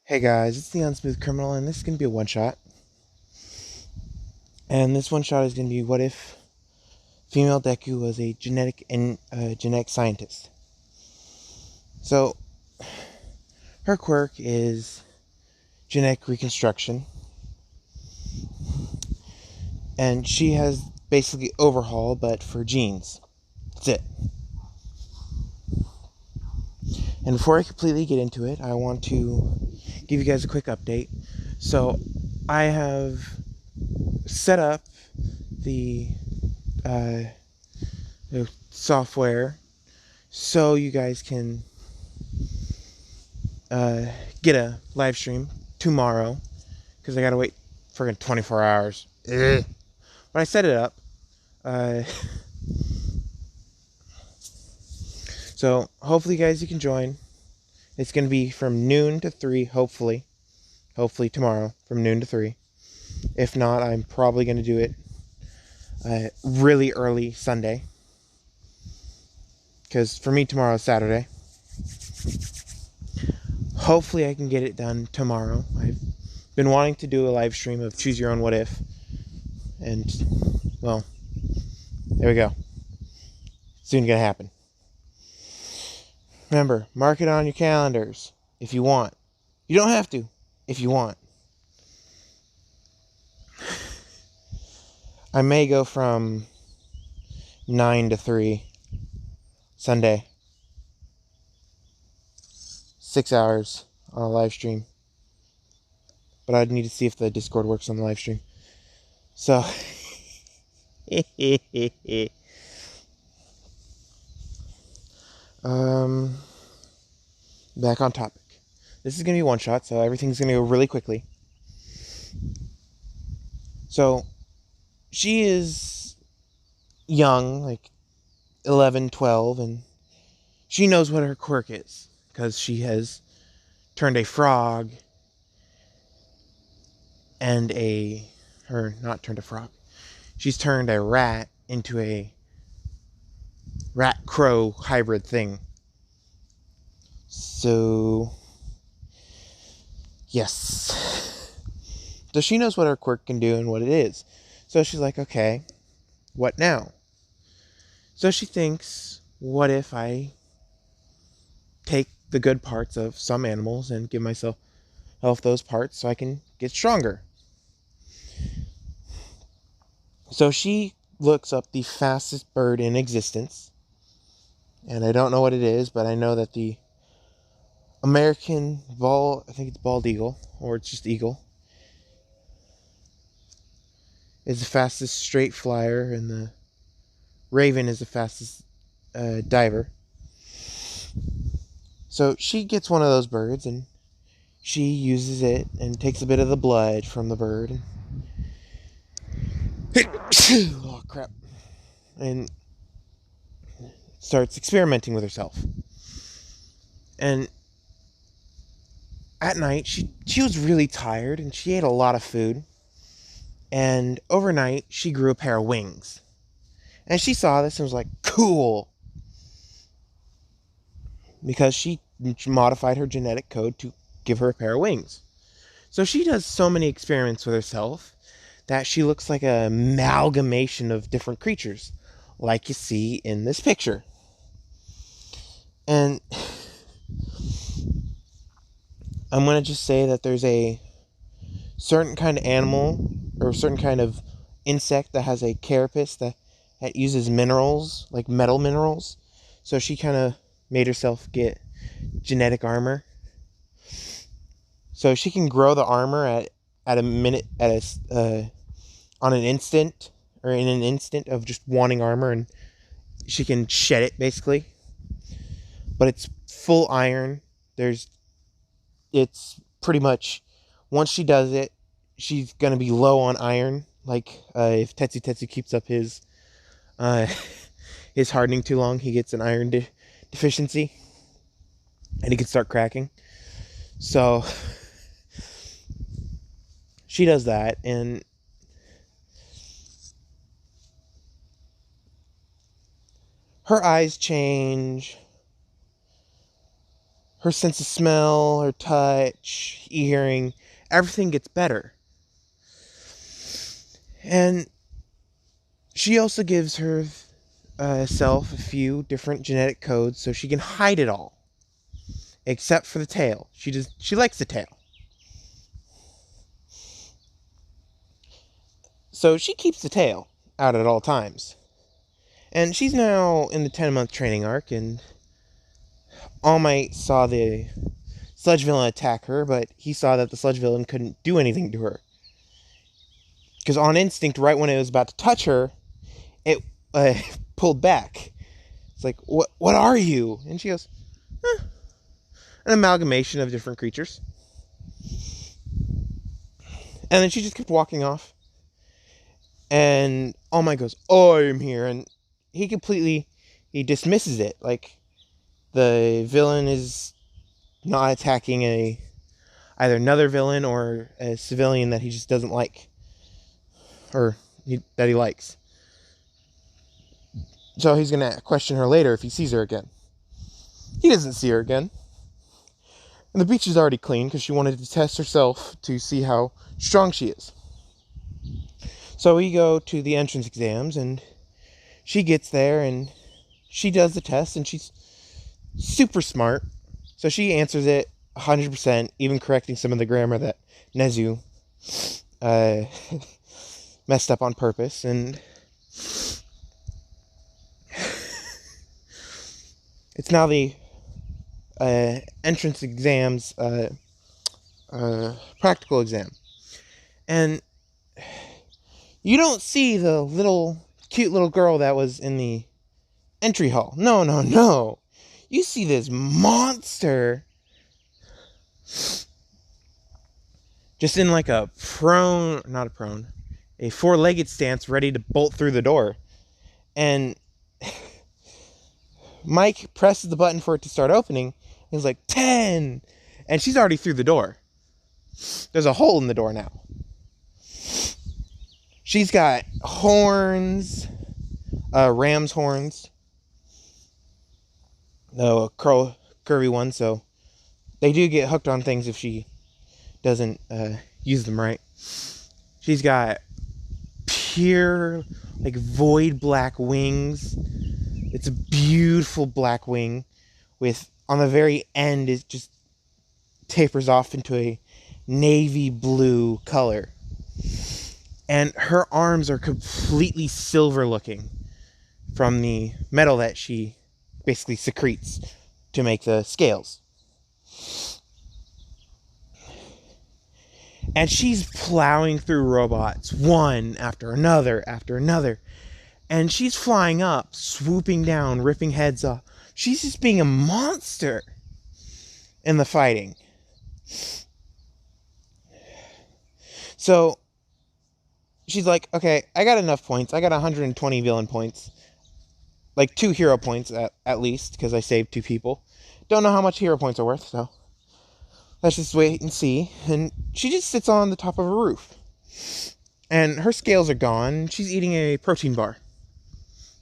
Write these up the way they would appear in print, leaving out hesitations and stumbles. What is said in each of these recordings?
Hey guys, it's the Unsmooth Criminal, and this is going to be a one-shot. And this one-shot is going to be what if female Deku was a genetic scientist. So, her quirk is genetic reconstruction, and she has basically Overhaul, but for genes. That's it. And before I completely get into it, I want to give you guys a quick update. So, I have set up the uh, software so you guys can get a live stream tomorrow because I gotta wait friggin' 24 hours. Ugh. But I set it up. Uh, so hopefully, guys, you can join. It's gonna be from noon to 3. Hopefully tomorrow from noon to 3. If not, I'm probably gonna do it really early Sunday because for me tomorrow's Saturday. Hopefully, I can get it done tomorrow. I've been wanting to do a live stream of Choose Your Own What If, and well, there we go. Soon gonna happen. Remember, mark it on your calendars if you want. You don't have to if you want. I may go from 9 to 3 Sunday. 6 hours on a live stream. But I'd need to see if the Discord works on the live stream. So, back on topic. This is going to be one shot, so everything's going to go really quickly. So, she is young, like 11, 12, and she knows what her quirk is because she has turned a frog and not turned a frog. She's turned a rat into a rat-crow hybrid thing. So, yes. So she knows what her quirk can do and what it is. So she's like, okay, what now? So she thinks, what if I take the good parts of some animals and give myself those parts so I can get stronger? So she looks up the fastest bird in existence. And I don't know what it is, but I know that the American I think it's bald eagle, or it's just eagle, is the fastest straight flyer, and the raven is the fastest diver. So she gets one of those birds, and she uses it and takes a bit of the blood from the bird. Oh, crap. And starts experimenting with herself. And at night, she was really tired, and she ate a lot of food. And overnight, she grew a pair of wings. And she saw this and was like, cool. Because she modified her genetic code to give her a pair of wings. So she does so many experiments with herself that she looks like an amalgamation of different creatures, like you see in this picture. And I'm going to just say that there's a certain kind of animal or a certain kind of insect that has a carapace that uses minerals, like metal minerals. So she kind of made herself get genetic armor. So she can grow the armor at a minute, on an instant, or in an instant of just wanting armor, and she can shed it basically. But it's full iron. It's pretty much, once she does it, she's gonna be low on iron. Like if Tetsu keeps up his his hardening too long, he gets an iron deficiency, and he can start cracking. So she does that, and her eyes change. her sense of smell, her touch, hearing, everything gets better. And she also gives herself a few different genetic codes so she can hide it all. Except for the tail. She likes the tail. So she keeps the tail out at all times. And she's now in the 10-month training arc, and All Might saw the sludge villain attack her, but he saw that the sludge villain couldn't do anything to her. Because on instinct, right when it was about to touch her, it pulled back. It's like, what are you? And she goes, an amalgamation of different creatures. And then she just kept walking off. And All Might goes, I'm here. And he dismisses it. Like, the villain is not attacking either another villain or a civilian that he just doesn't like. Or that he likes. So he's going to question her later if he sees her again. He doesn't see her again. And the beach is already clean because she wanted to test herself to see how strong she is. So we go to the entrance exams, and she gets there, and she does the test, and she's super smart. So she answers it 100%, even correcting some of the grammar that Nezu messed up on purpose. And it's now the entrance exams practical exam. And you don't see the cute little girl that was in the entry hall. No. You see this monster just in like a four-legged stance, ready to bolt through the door. And Mike presses the button for it to start opening. He's like, 10! And she's already through the door. There's a hole in the door now. She's got horns, ram's horns. No, curvy ones, so they do get hooked on things if she doesn't use them right. She's got pure, like, void black wings. It's a beautiful black wing with, on the very end, it just tapers off into a navy blue color. And her arms are completely silver looking from the metal that she basically secretes to make the scales. And she's plowing through robots, one after another. And she's flying up, swooping down, ripping heads off. She's just being a monster in the fighting. So she's like, okay, I got enough points. I got 120 villain points. Like 2 hero points at least, because I saved 2 people. Don't know how much hero points are worth, so let's just wait and see. And she just sits on the top of a roof. And her scales are gone. She's eating a protein bar.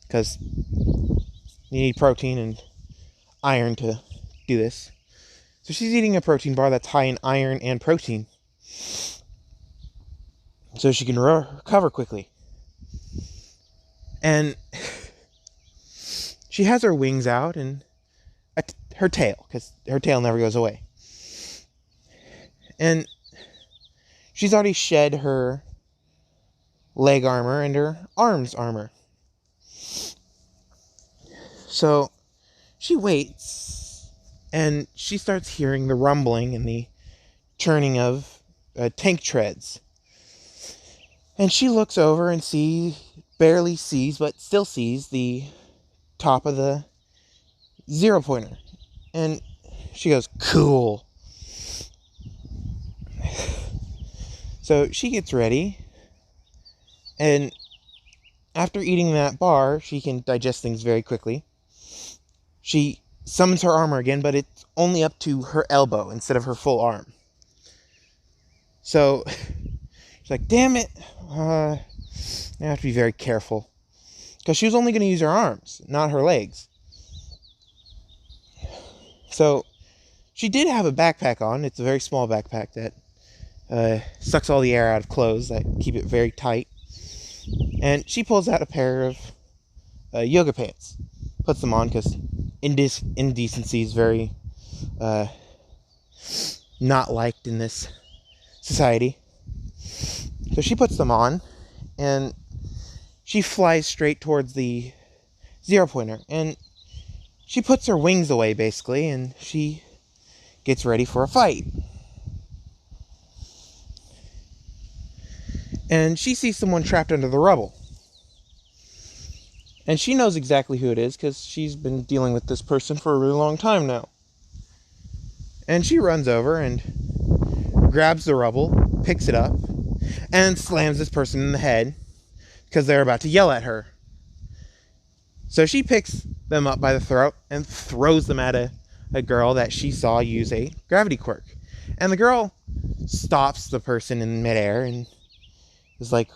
Because you need protein and iron to do this. So she's eating a protein bar that's high in iron and protein. So she can recover quickly. And she has her wings out and her tail, because her tail never goes away. And she's already shed her leg armor and her arms armor. So she waits, and she starts hearing the rumbling and the churning of tank treads. And she looks over and barely sees, but still sees the top of the 0-pointer. And she goes, cool. So she gets ready, and after eating that bar, she can digest things very quickly. She summons her armor again, but it's only up to her elbow instead of her full arm. So she's like, damn it. I have to be very careful. Because she was only going to use her arms, not her legs. So She did have a backpack on. It's a very small backpack that sucks all the air out of clothes that keep it very tight. And she pulls out a pair of yoga pants, puts them on because indecency is very not liked in this society. So she puts them on, and she flies straight towards the 0-pointer, and she puts her wings away, basically, and she gets ready for a fight. And she sees someone trapped under the rubble. And she knows exactly who it is, because she's been dealing with this person for a really long time now. And she runs over and grabs the rubble, picks it up, and slams this person in the head, because they're about to yell at her. So she picks them up by the throat and throws them at a girl that she saw use a gravity quirk. And the girl stops the person in midair and is like,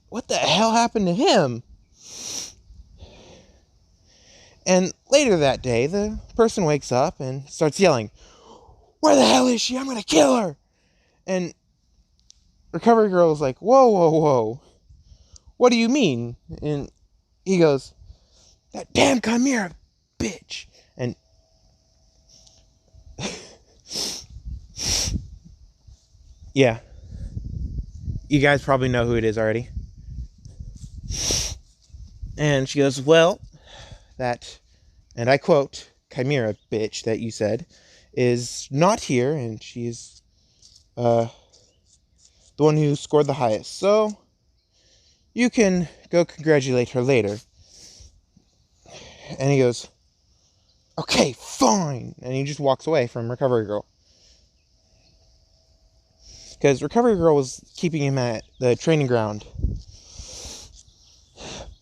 what the hell happened to him? And later that day, the person wakes up and starts yelling, "Where the hell is she? I'm going to kill her!" And Recovery Girl is like, whoa, whoa, whoa. What do you mean? And he goes, "That damn Chimera bitch." And yeah, you guys probably know who it is already. And she goes, "Well, that," and I quote, "Chimera bitch that you said is not here, and she's the one who scored the highest. So you can go congratulate her later." And he goes, "Okay, fine." And he just walks away from Recovery Girl. Because Recovery Girl was keeping him at the training ground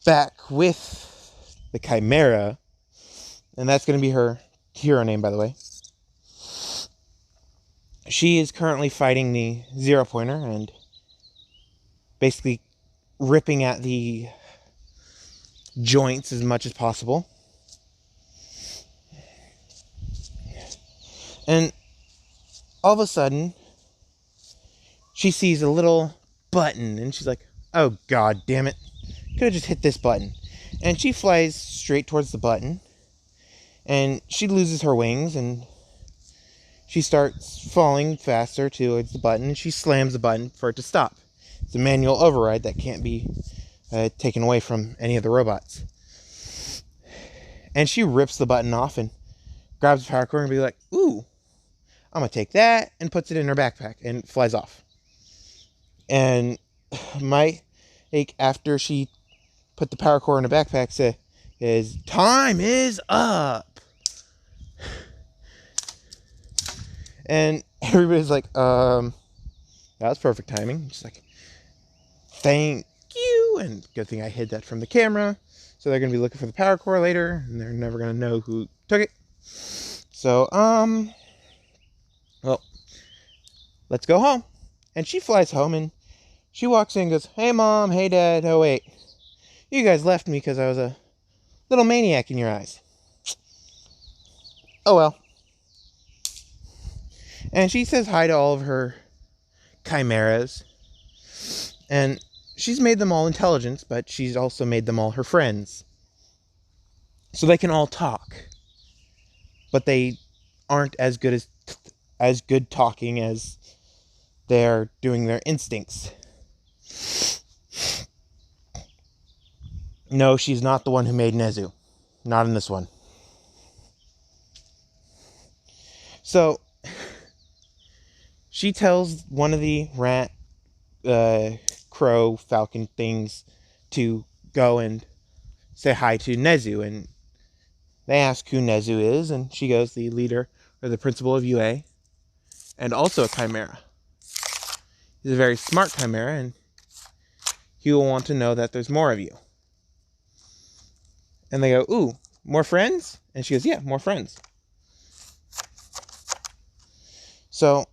back with the Chimera. And that's going to be her hero name, by the way. She is currently fighting the 0-pointer and basically ripping at the joints as much as possible. And all of a sudden, she sees a little button, and she's like, "Oh, god damn it. Could have just hit this button." And she flies straight towards the button, and she loses her wings, and she starts falling faster towards the button, and she slams the button for it to stop. It's a manual override that can't be taken away from any of the robots. And she rips the button off and grabs the power cord and be like, "Ooh, I'm going to take that," and puts it in her backpack and flies off. And after she put the power cord in her backpack, is "Time is up." And everybody's like, that was perfect timing. She's like, "Thank you." And good thing I hid that from the camera. So they're going to be looking for the power cord later, and they're never going to know who took it. So, well, let's go home. And she flies home, and she walks in and goes, "Hey, Mom. Hey, Dad. Oh, wait. You guys left me because I was a little maniac in your eyes. Oh, well." And she says hi to all of her chimeras. And she's made them all intelligent, but she's also made them all her friends. So they can all talk. But they aren't as good talking as they're doing their instincts. No, she's not the one who made Nezu. Not in this one. So she tells one of the rat, crow, falcon things to go and say hi to Nezu. And they ask who Nezu is, and she goes, "The leader or the principal of UA, and also a chimera. He's a very smart chimera, and he will want to know that there's more of you." And they go, "Ooh, more friends?" And she goes, "Yeah, more friends." So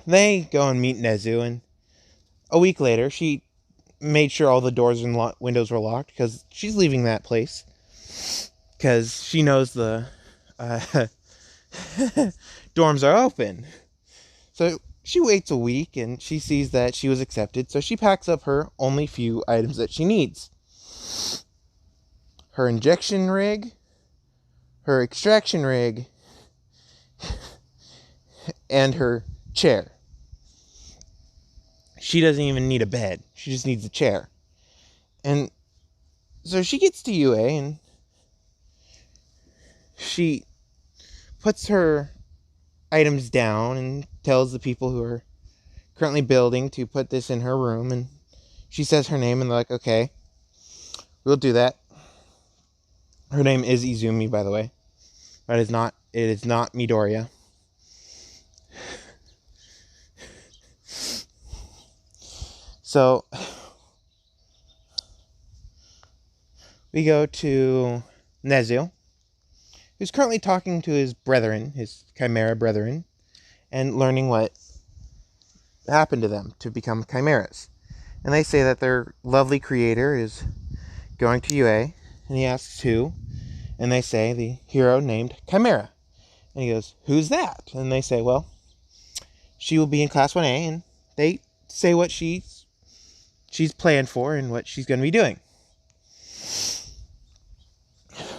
they go and meet Nezu, and a week later, she made sure all the doors and windows were locked, because she's leaving that place, because she knows the dorms are open. So she waits a week and she sees that she was accepted. So she packs up her only few items that she needs. Her injection rig, her extraction rig, and her chair. She doesn't even need a bed. She just needs a chair. And so she gets to UA and she puts her items down and tells the people who are currently building to put this in her room. And she says her name and they're like, okay, we'll do that. Her name is Izumi, by the way. It is not Midoriya. So we go to Nezu, who's currently talking to his brethren, his chimera brethren, and learning what happened to them to become chimeras. And they say that their lovely creator is going to UA, and he asks who, and they say the hero named Chimera. And he goes, who's that? And they say, well, she will be in Class 1A, and they say what she's planned for and what she's going to be doing.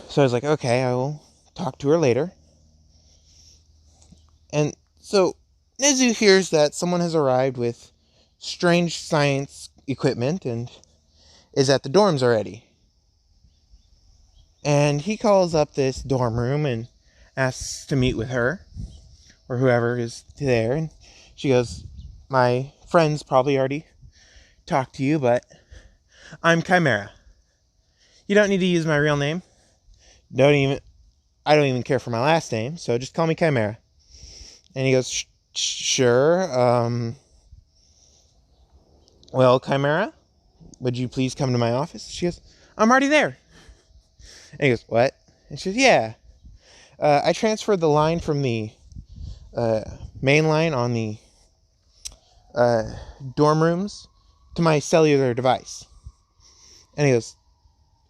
So I was like, okay, I will talk to her later. And so Nezu hears that someone has arrived with strange science equipment and is at the dorms already. And he calls up this dorm room and asks to meet with her or whoever is there. And she goes, my friends probably already talked to you, but I'm Chimera. You don't need to use my real name. I don't even care for my last name, so just call me Chimera. And he goes, sure. Well, Chimera, would you please come to my office? She goes, I'm already there. And he goes, what? And she goes, yeah. I transferred the line from the main line on the dorm rooms to my cellular device. And he goes,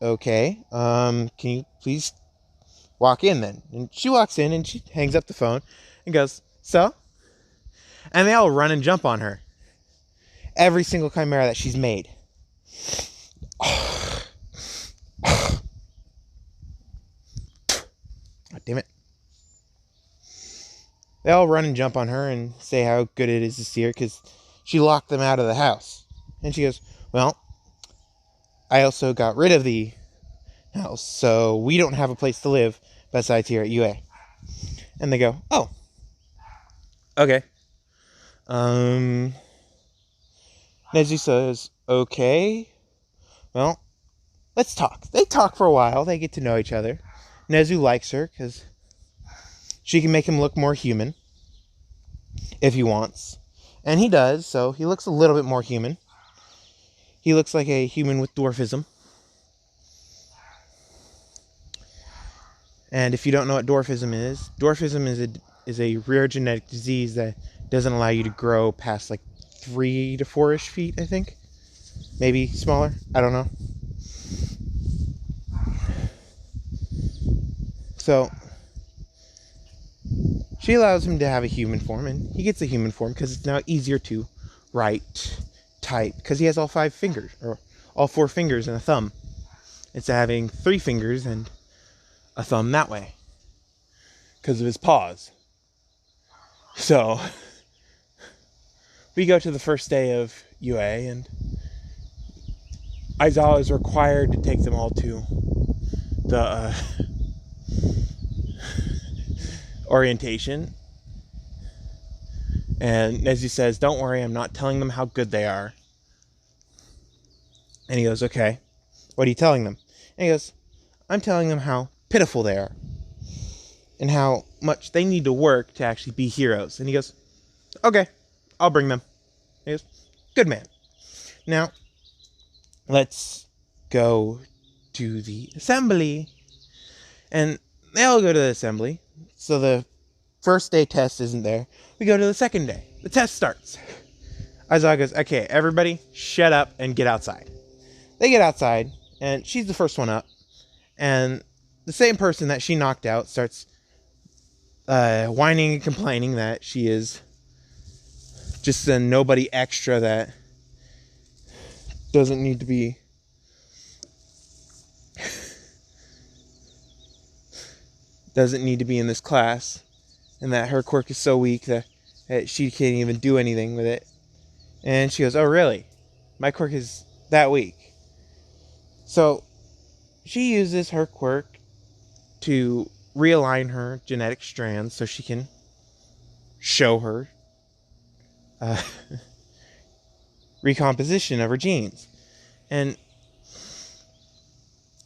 okay, can you please walk in then? And she walks in and she hangs up the phone and goes, so? And they all run and jump on her. Every single chimera that she's made. God damn it. They all run and jump on her and say how good it is to see her because she locked them out of the house. And she goes, well, I also got rid of the house, so we don't have a place to live besides here at UA. And they go, oh, okay. Nezu says, okay, well, let's talk. They talk for a while. They get to know each other. Nezu likes her because she can make him look more human if he wants. And he does, so he looks a little bit more human. He looks like a human with dwarfism. And if you don't know what dwarfism is a rare genetic disease that doesn't allow you to grow past like 3 to 4-ish feet, I think. Maybe smaller. I don't know. So she allows him to have a human form, and he gets a human form because it's now easier to write, type, because he has all 5 fingers, or all 4 fingers and a thumb. Instead of having 3 fingers and a thumb that way because of his paws. So we go to the first day of UA, and Aizawa is required to take them all to the orientation. And Nezu says, don't worry, I'm not telling them how good they are. And he goes, okay, what are you telling them? And he goes, I'm telling them how pitiful they are and how much they need to work to actually be heroes. And he goes, okay, I'll bring them. He goes, good man. Now, let's go to the assembly. And they all go to the assembly. So the first day test isn't there. We go to the second day. The test starts. Aizawa goes, okay, everybody shut up and get outside. They get outside, and she's the first one up. And the same person that she knocked out starts whining and complaining that she is just a nobody extra that doesn't need to be in this class, and that her quirk is so weak that she can't even do anything with it. And she goes, oh really? My quirk is that weak. So she uses her quirk to realign her genetic strands so she can show her recomposition of her genes. And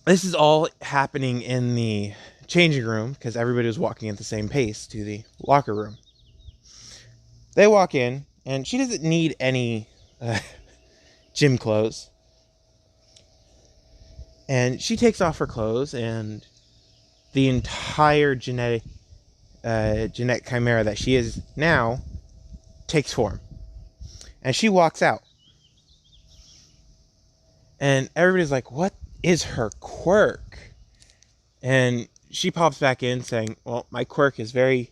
this is all happening in the changing room because everybody was walking at the same pace to the locker room. They walk in, and she doesn't need any gym clothes. And she takes off her clothes, and the entire genetic chimera that she is now takes form. And she walks out. And everybody's like, what is her quirk? And she pops back in saying, well, my quirk is very,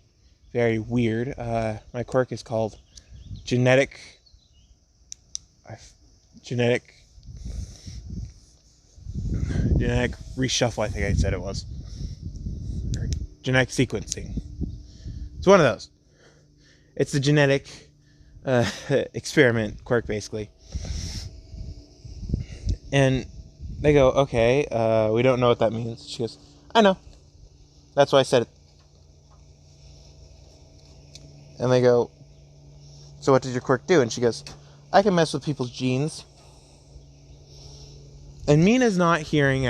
very weird. My quirk is called genetic reshuffle, I think I said it was. Or genetic sequencing. It's one of those. It's the genetic experiment quirk, basically. And they go, okay, we don't know what that means. She goes, I know. That's why I said it. And they go, so what did your quirk do? And she goes, I can mess with people's genes. And Mina's not hearing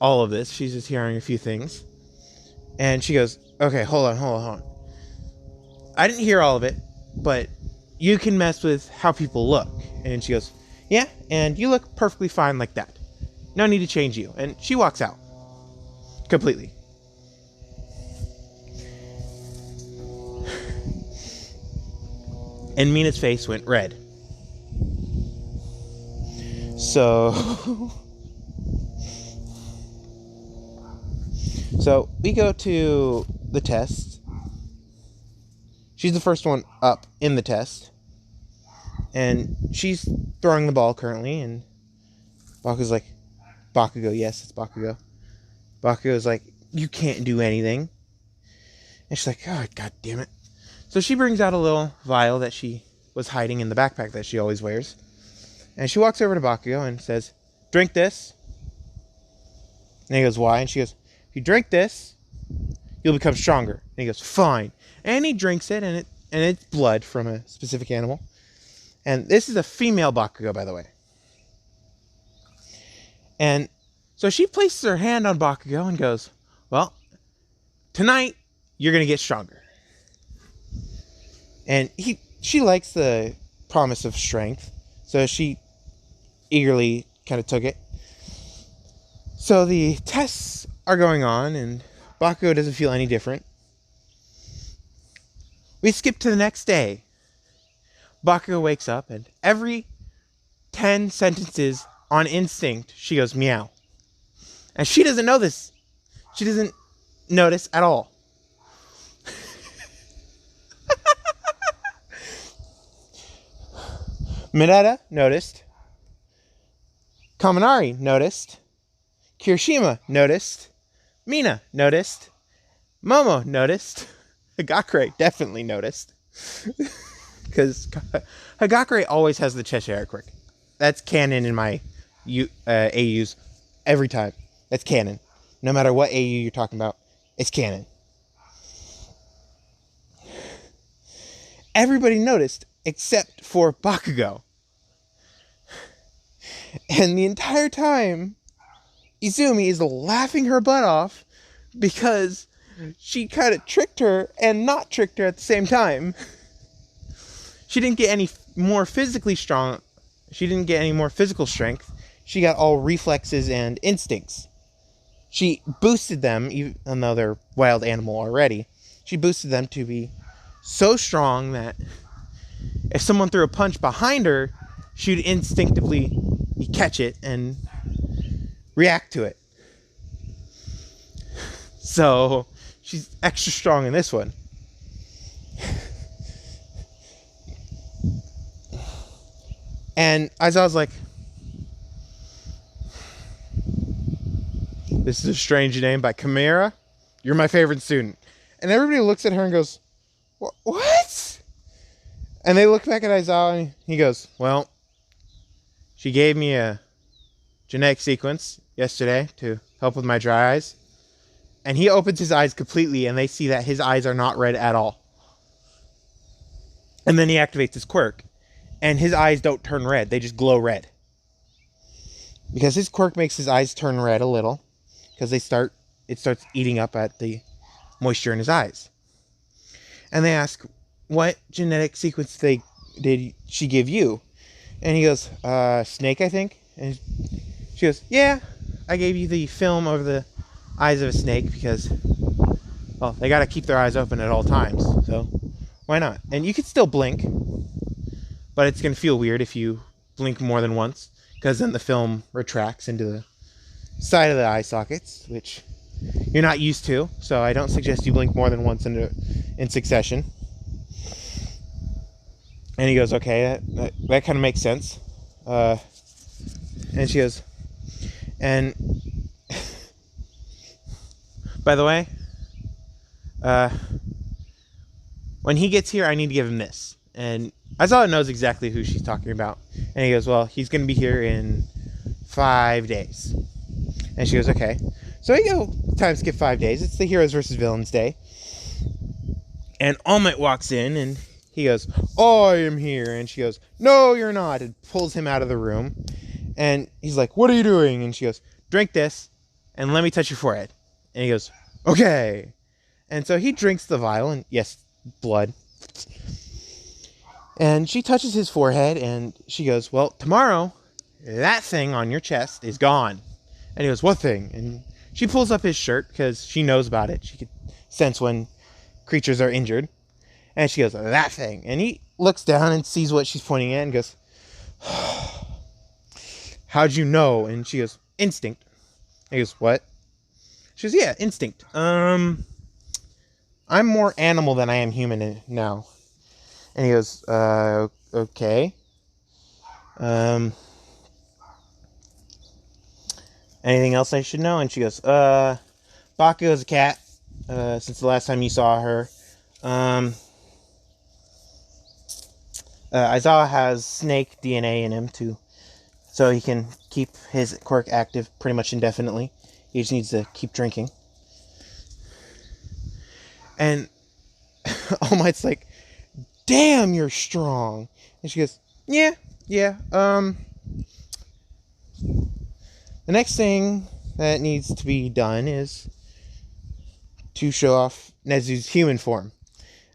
all of this. She's just hearing a few things. And she goes, okay, hold on. I didn't hear all of it, but you can mess with how people look. And she goes, yeah, and you look perfectly fine like that. No need to change you. And she walks out. Completely. And Mina's face went red. So we go to the test. She's the first one up in the test. And she's throwing the ball currently, and Bakugo's like, Bakugo, yes, it's Bakugo. Bakugo's like, you can't do anything. And she's like, oh, god damn it. So she brings out a little vial that she was hiding in the backpack that she always wears. And she walks over to Bakugo and says, drink this. And he goes, why? And she goes, if you drink this, you'll become stronger. And he goes, fine. And he drinks it, and it's blood from a specific animal. And this is a female Bakugo, by the way. And so she places her hand on Bakugo and goes, well, tonight you're going to get stronger. And she likes the promise of strength, so she eagerly kind of took it. So the tests are going on, and Bakugo doesn't feel any different. We skip to the next day. Bakugo wakes up, and every 10 sentences on instinct, she goes, meow. And she doesn't know this. She doesn't notice at all. Mineta noticed. Kaminari noticed. Kirishima noticed. Mina noticed. Momo noticed. Hagakure definitely noticed. Because Hagakure always has the Cheshire quirk. That's canon in my AUs every time. That's canon. No matter what AU you're talking about, it's canon. Everybody noticed except for Bakugo. And the entire time, Izumi is laughing her butt off because she kind of tricked her and not tricked her at the same time. She didn't get any more physically strong. She didn't get any more physical strength. She got all reflexes and instincts. She boosted them, even though they're wild animal already. She boosted them to be so strong that if someone threw a punch behind her, she would instinctively catch it and react to it. So she's extra strong in this one. And Aizawa's like, this is a strange name by Chimera. You're my favorite student. And everybody looks at her and goes, what? And they look back at Aizawa and he goes, well, she gave me a genetic sequence yesterday to help with my dry eyes. And he opens his eyes completely and they see that his eyes are not red at all. And then he activates his quirk. And his eyes don't turn red. They just glow red. Because his quirk makes his eyes turn red a little. Because it starts eating up at the moisture in his eyes. And they ask, what genetic sequence did she give you? And he goes, snake, I think. And she goes, yeah, I gave you the film over the eyes of a snake because, well, they got to keep their eyes open at all times. So why not? And you can still blink, but it's going to feel weird if you blink more than once because then the film retracts into the side of the eye sockets, which you're not used to. So I don't suggest you blink more than once in succession. And he goes, okay, that kind of makes sense. And she goes, and by the way, when he gets here, I need to give him this. And Aizawa knows exactly who she's talking about. And he goes, well, he's going to be here in 5 days. And she goes, okay. So we go time skip 5 days. It's the Heroes versus Villains Day. And All Might walks in and he goes, I am here. And she goes, no, you're not. And pulls him out of the room. And he's like, what are you doing? And she goes, drink this and let me touch your forehead. And he goes, okay. And so he drinks the vial and yes, blood. And she touches his forehead and she goes, well, tomorrow that thing on your chest is gone. And he goes, what thing? And she pulls up his shirt because she knows about it. She could sense when creatures are injured. And she goes, that thing. And he looks down and sees what she's pointing at and goes, how'd you know? And she goes, instinct. And he goes, what? She goes, yeah, instinct. I'm more animal than I am human now. And he goes, okay. Anything else I should know? And she goes, Bakugo's a cat, since the last time you saw her. Aizawa has snake DNA in him too, so he can keep his quirk active pretty much indefinitely. He just needs to keep drinking. And All Might's like, damn, you're strong. And she goes, yeah. The next thing that needs to be done is to show off Nezu's human form.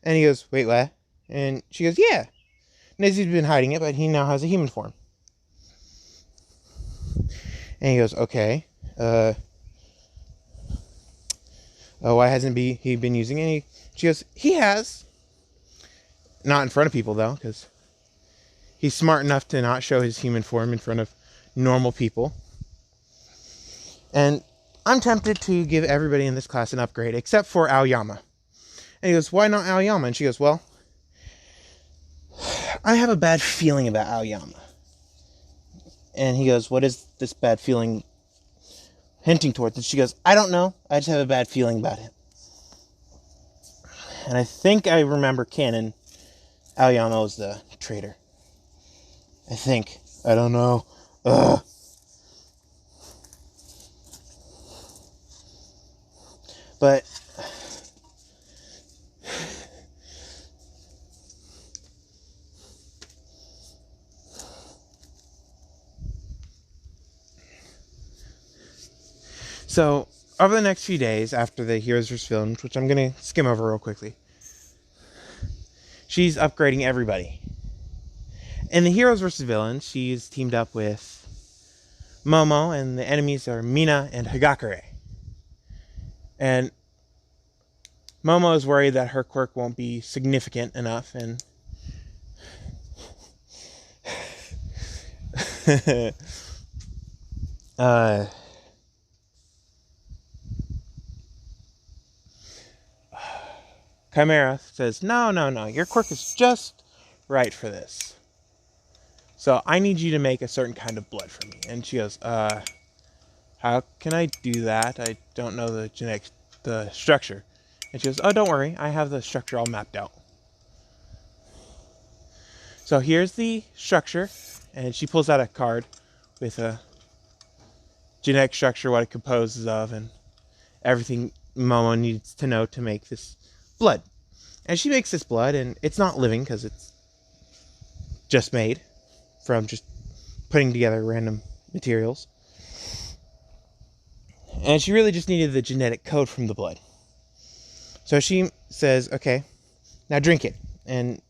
And he goes, wait, what? And she goes, yeah. Nezu's been hiding it, but he now has a human form. And he goes, okay. Why hasn't he been using it? She goes, he has. Not in front of people, though, because he's smart enough to not show his human form in front of normal people. And I'm tempted to give everybody in this class an upgrade, except for Aoyama. And he goes, why not Aoyama? And she goes, well, I have a bad feeling about Aoyama. And he goes, what is this bad feeling hinting towards? And she goes, I don't know. I just have a bad feeling about him. And I think I remember canon. Aoyama was the traitor. I think. I don't know. Ugh. But so over the next few days after the Heroes vs. Villains, which I'm going to skim over real quickly, she's upgrading everybody. In the Heroes vs. Villains, she's teamed up with Momo, and the enemies are Mina and Hagakure. And Momo is worried that her quirk won't be significant enough, and Chimera says, no, your quirk is just right for this. So I need you to make a certain kind of blood for me. And she goes, how can I do that? I don't know the structure. And she goes, oh, don't worry. I have the structure all mapped out. So here's the structure. And she pulls out a card with a genetic structure, what it composes of, and everything Momo needs to know to make this blood. And she makes this blood, and it's not living because it's just made from just putting together random materials. And she really just needed the genetic code from the blood. So she says, okay, now drink it. And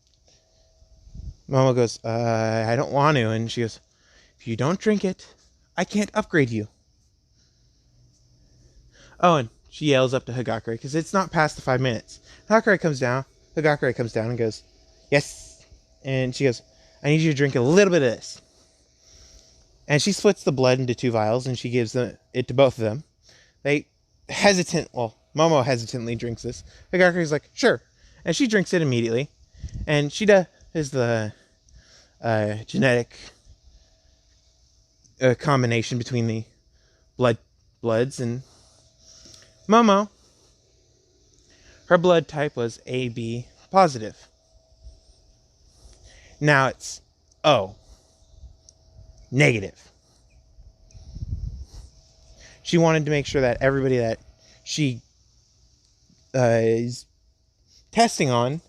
Momo goes, I don't want to. And she goes, if you don't drink it, I can't upgrade you. Oh, and she yells up to Hagakure because it's not past the 5 minutes. Hagakure comes down and goes, yes. And she goes, I need you to drink a little bit of this. And she splits the blood into 2 vials and she gives it to both of them. Momo hesitantly drinks this. Hagakure's like, sure. And she drinks it immediately. And Shida is the genetic combination between the bloods, and Momo, her blood type was AB positive. Now it's O negative. She wanted to make sure that everybody that she is testing on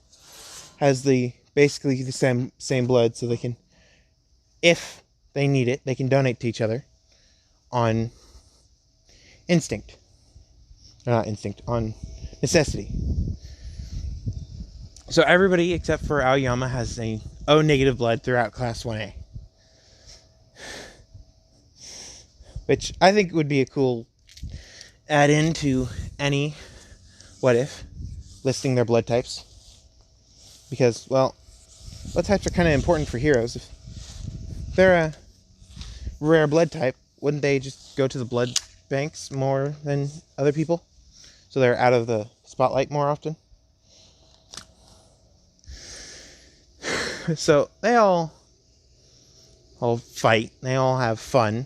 has basically the same blood, so they can, if they need it, they can donate to each other on instinct. Not instinct, on necessity. So everybody except for Aoyama has a O negative blood throughout Class 1A. Which I think would be a cool add-in to any What If, listing their blood types. Because, well, blood types are kind of important for heroes. If they're a rare blood type, wouldn't they just go to the blood banks more than other people? So they're out of the spotlight more often? So they all fight. They all have fun.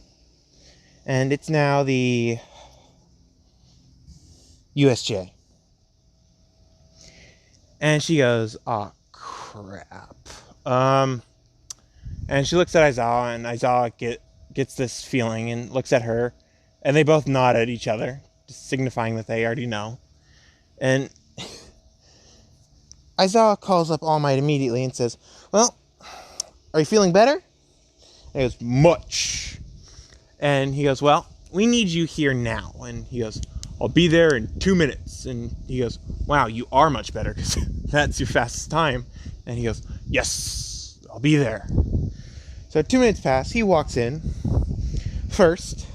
And it's now the USJ. And she goes, oh, crap. And she looks at Aizawa, and Aizawa gets this feeling and looks at her. And they both nod at each other, just signifying that they already know. And Aizawa calls up All Might immediately and says, well, are you feeling better? And he goes, much. And he goes, well, we need you here now. And he goes, I'll be there in 2 minutes. And he goes, wow, you are much better because that's your fastest time. And he goes, yes, I'll be there. So 2 minutes pass. He walks in first.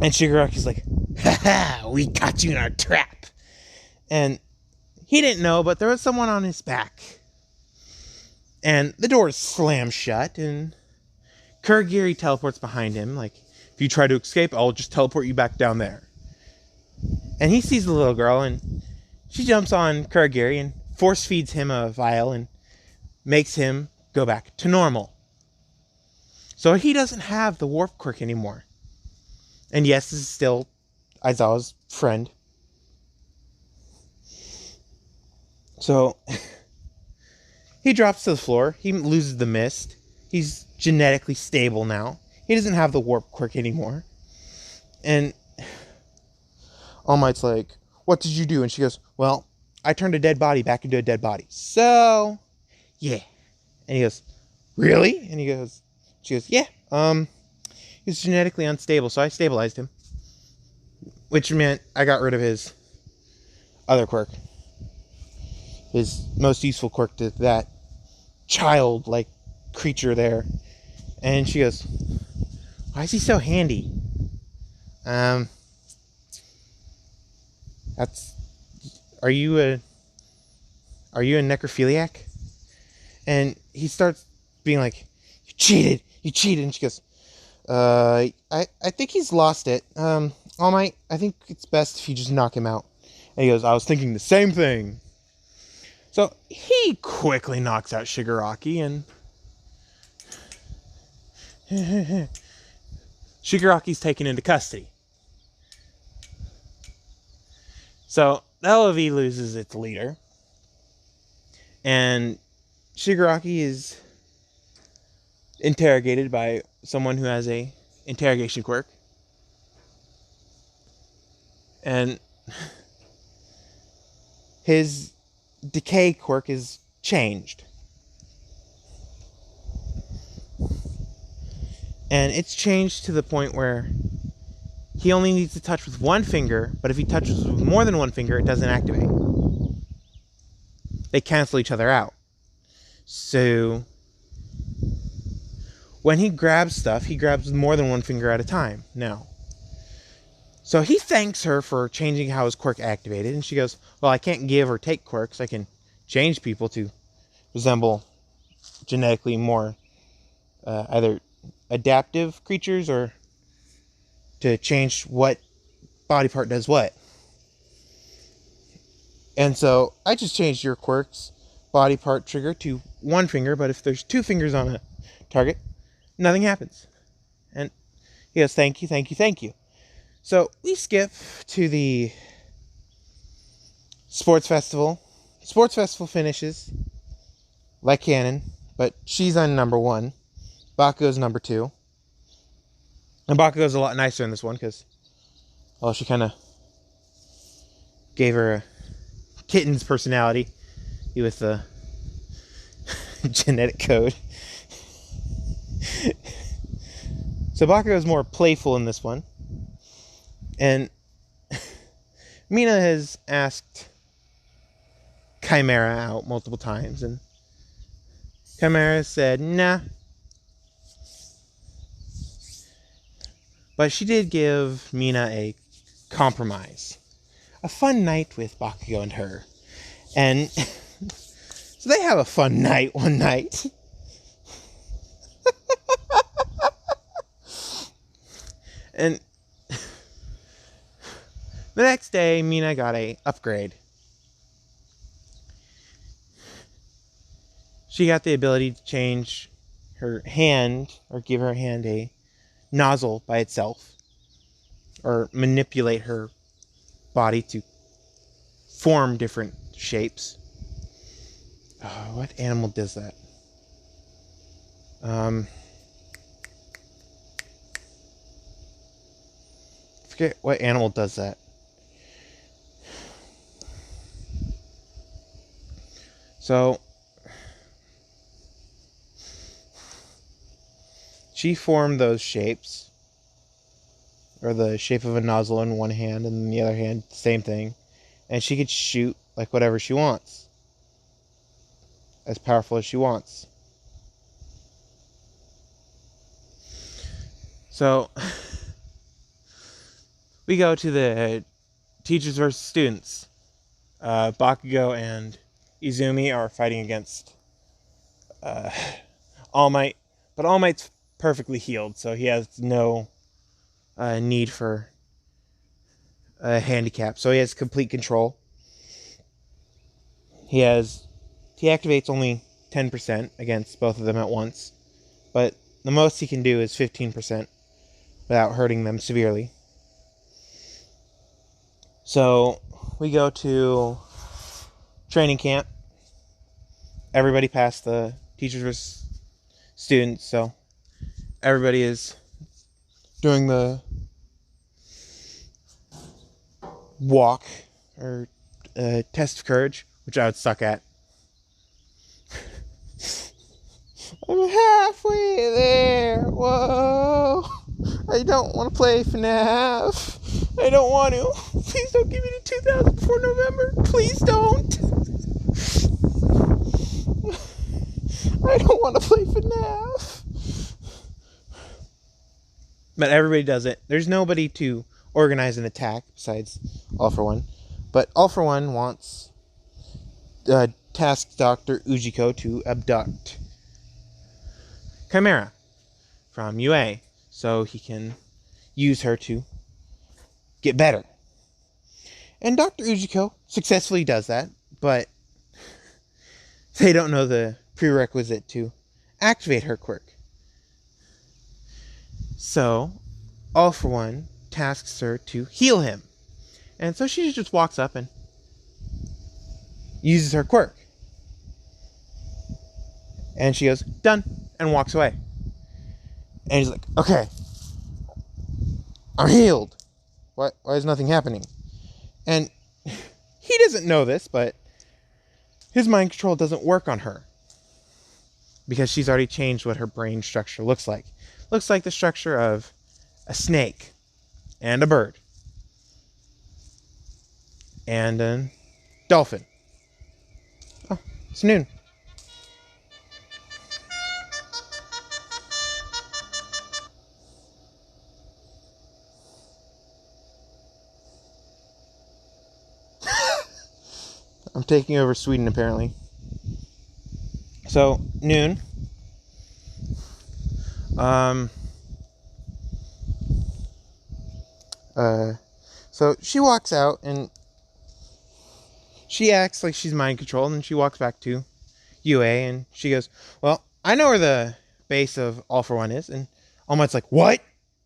And Shigaraki's like, ha, we caught you in our trap. And he didn't know, but there was someone on his back. And the door slams shut, and Kurogiri teleports behind him. Like, if you try to escape, I'll just teleport you back down there. And he sees the little girl, and she jumps on Kurogiri and force feeds him a vial and makes him go back to normal. So he doesn't have the warp quirk anymore. And yes, this is still Aizawa's friend. So he drops to the floor. He loses the mist. He's genetically stable now. He doesn't have the warp quirk anymore. And All Might's like, what did you do? And she goes, well, I turned a dead body back into a dead body. So, yeah. And he goes, really? And she goes, yeah. He was genetically unstable, so I stabilized him. Which meant I got rid of his other quirk. His most useful quirk to that child-like creature there. And she goes, why is he so handy? Are you a necrophiliac? And he starts being like, you cheated. And she goes, I think he's lost it. All Might, I think it's best if you just knock him out. And he goes, I was thinking the same thing. So he quickly knocks out Shigaraki, and Shigaraki's taken into custody. So the LOV loses its leader, and Shigaraki is interrogated by someone who has a interrogation quirk, and his decay quirk is changed. And it's changed to the point where he only needs to touch with one finger, but if he touches with more than one finger, it doesn't activate. They cancel each other out. So when he grabs stuff, he grabs with more than one finger at a time now. So he thanks her for changing how his quirk activated, and she goes, well, I can't give or take quirks. I can change people to resemble genetically more either adaptive creatures or to change what body part does what. And so I just changed your quirk's body part trigger to one finger, but if there's two fingers on a target, nothing happens. And he goes, thank you, thank you, thank you. So we skip to the sports festival. Sports festival finishes like canon, but she's on number 1. Bakugo's number 2. And Bakugo's a lot nicer in this one because, well, she kind of gave her a kitten's personality with the genetic code. So Bakugo's more playful in this one. And Mina has asked Chimera out multiple times, and Chimera said, nah. But she did give Mina a compromise. A fun night with Bakugo and her. And so they have a fun night one night. And the next day, Mina got a upgrade. She got the ability to change her hand, or give her hand a nozzle by itself, or manipulate her body to form different shapes. Oh, what animal does that? Forget what animal does that. So she formed those shapes, or the shape of a nozzle in one hand, and then the other hand, same thing. And she could shoot like whatever she wants, as powerful as she wants. So we go to the teachers versus students. Bakugo and Izumi are fighting against All Might, but All Might's perfectly healed, so he has no need for a handicap. So he has complete control. He activates only 10% against both of them at once, but the most he can do is 15% without hurting them severely. So we go to training camp. Everybody passed the teachers versus students, so everybody is doing the walk or test of courage, which I would suck at. I'm halfway there. Whoa. I don't want to play FNAF. I don't want to. Please don't give me the 2000 before November. Please don't. I don't want to play FNAF. But everybody does it. There's nobody to organize an attack besides All For One. But All For One wants task Dr. Ujiko to abduct Chimera from UA so he can use her to get better. And Dr. Ujiko successfully does that, but they don't know the prerequisite to activate her quirk. So, All for One tasks her to heal him. And so she just walks up and uses her quirk. And she goes, done, and walks away. And he's like, okay, I'm healed. Why is nothing happening? And he doesn't know this, but his mind control doesn't work on her. Because she's already changed what her brain structure looks like. Looks like the structure of a snake and a bird and a dolphin. Oh, it's noon. I'm taking over Sweden, apparently. So, noon. So she walks out and she acts like she's mind controlled, and she walks back to UA and she goes, well, I know where the base of All for One is. And All Might's like, what?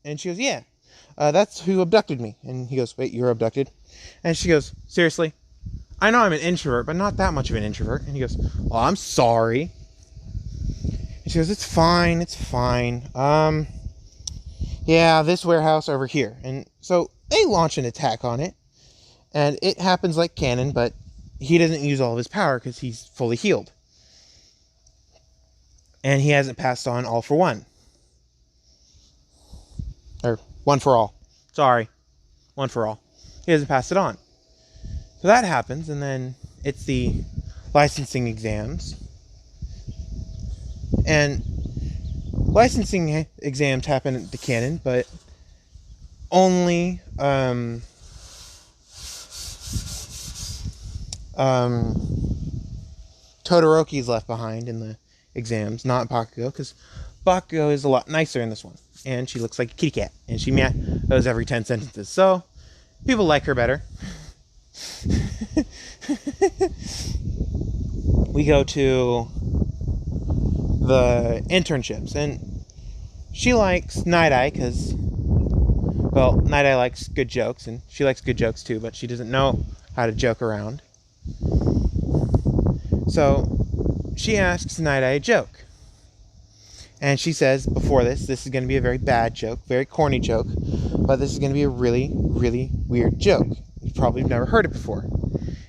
And she goes, yeah, that's who abducted me. And he goes, wait, you're abducted? And she goes, seriously? I know I'm an introvert, but not that much of an introvert. And he goes, well, I'm sorry. And she goes, it's fine. Yeah, this warehouse over here. And so they launch an attack on it. And it happens like canon, but he doesn't use all of his power because he's fully healed. And he hasn't passed on All for One. Or One for All. Sorry. One for All. He hasn't passed it on. So that happens, and then it's the licensing exams. And licensing exams happen at the canon, but only Todoroki's left behind in the exams, not Bakugo, because Bakugo is a lot nicer in this one. And she looks like a kitty cat, and she meows every 10 sentences. So, people like her better. We go to the internships, and she likes Night Eye because, well, Night Eye likes good jokes, and she likes good jokes too, but she doesn't know how to joke around. So she asks Night Eye a joke, and she says before this is going to be a very bad joke, very corny joke, but this is going to be a really, really weird joke. You probably have never heard it before.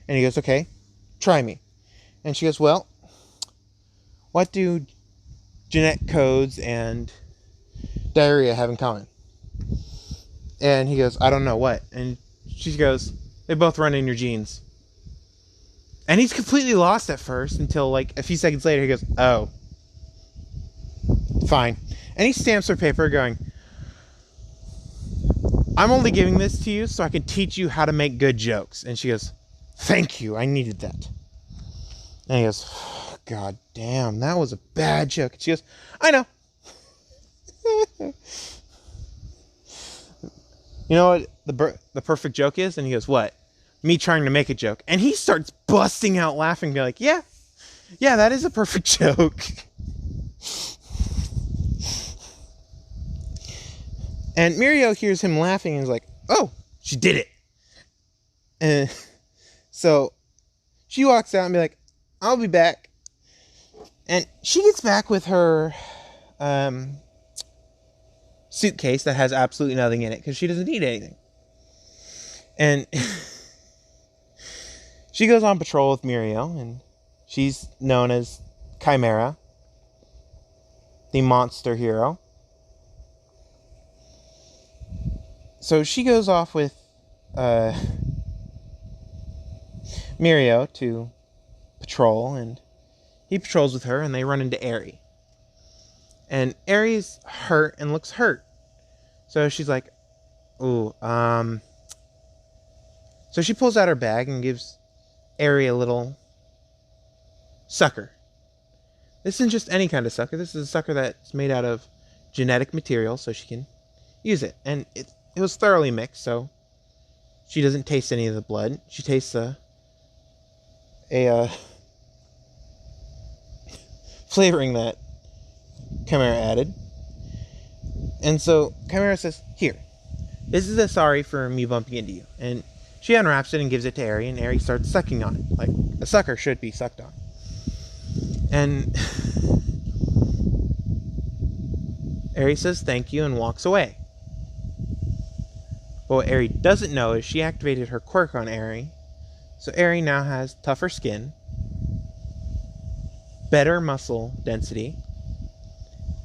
And he goes, okay, try me. And she goes, well, what do genetic codes and diarrhea have in common? And he goes, I don't know what. And she goes, they both run in your genes. And he's completely lost at first until like a few seconds later he goes, oh, fine. And he stamps her paper going, I'm only giving this to you so I can teach you how to make good jokes. And she goes, thank you, I needed that. And he goes, oh, God damn, that was a bad joke. And she goes, I know. You know what the perfect joke is? And he goes, what? Me trying to make a joke. And he starts busting out laughing, be like, yeah, that is a perfect joke. And Mirio hears him laughing and is like, oh, she did it. And so she walks out and be like, I'll be back. And she gets back with her suitcase that has absolutely nothing in it because she doesn't need anything. And she goes on patrol with Mirio, and she's known as Chimera, the monster hero. So she goes off with Mirio to patrol, and he patrols with her, and they run into Eri. And Eri's hurt and looks hurt. So she's like, ooh, So she pulls out her bag and gives Eri a little sucker. This isn't just any kind of sucker. This is a sucker that's made out of genetic material, so she can use it. And it was thoroughly mixed, so she doesn't taste any of the blood. She tastes a flavoring that Chimera added. And so Chimera says, here, this is a sorry for me bumping into you. And she unwraps it and gives it to Eri, and Eri starts sucking on it, like a sucker should be sucked on. And Eri says thank you and walks away. But what Eri doesn't know is she activated her quirk on Eri, so Eri now has tougher skin, better muscle density,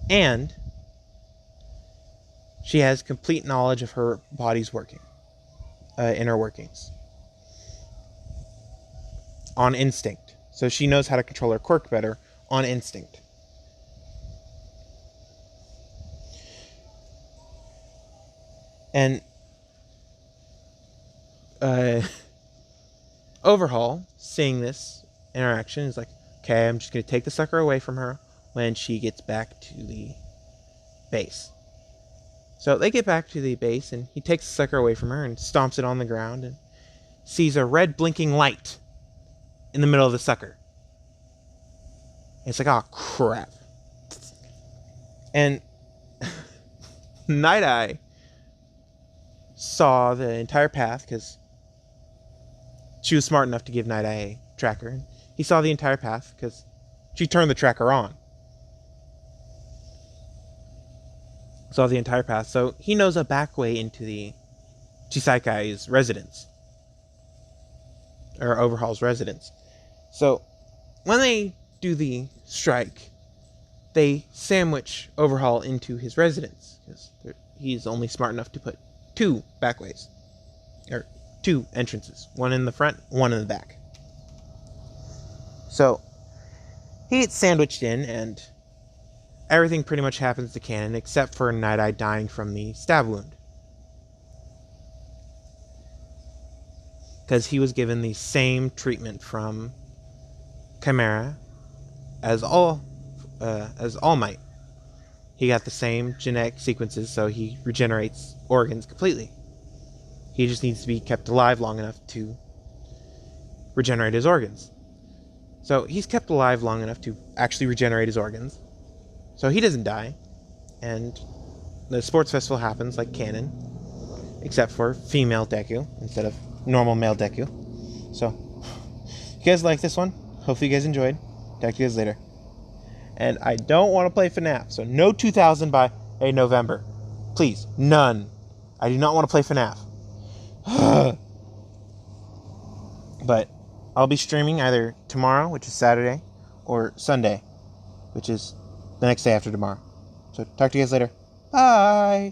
and she has complete knowledge of her body's inner workings. On instinct. So she knows how to control her quirk better on instinct. And Overhaul, seeing this interaction, is like, okay, I'm just going to take the sucker away from her when she gets back to the base. So they get back to the base, and he takes the sucker away from her and stomps it on the ground and sees a red blinking light in the middle of the sucker. And it's like, oh, crap. And Night Eye saw the entire path, because she was smart enough to give Night Eye a tracker. He saw the entire path because she turned the tracker on. Saw the entire path, so he knows a back way into the Chisaikai's residence. Or Overhaul's residence. So, when they do the strike, they sandwich Overhaul into his residence, because he's only smart enough to put 2 backways. Or 2 entrances. One in the front, one in the back. So, he gets sandwiched in, and everything pretty much happens to canon, except for Night Eye dying from the stab wound. Because he was given the same treatment from Chimera as All Might. He got the same genetic sequences, so he regenerates organs completely. He just needs to be kept alive long enough to regenerate his organs. So he's kept alive long enough to actually regenerate his organs. So he doesn't die. And the sports festival happens like canon, except for female deku instead of normal male deku. So, if you guys like this one, hopefully you guys enjoyed. Talk to you guys later. And I don't want to play FNAF, so no 2000 by November. Please, none. I do not want to play FNAF. But I'll be streaming either tomorrow, which is Saturday, or Sunday, which is the next day after tomorrow. So talk to you guys later. Bye!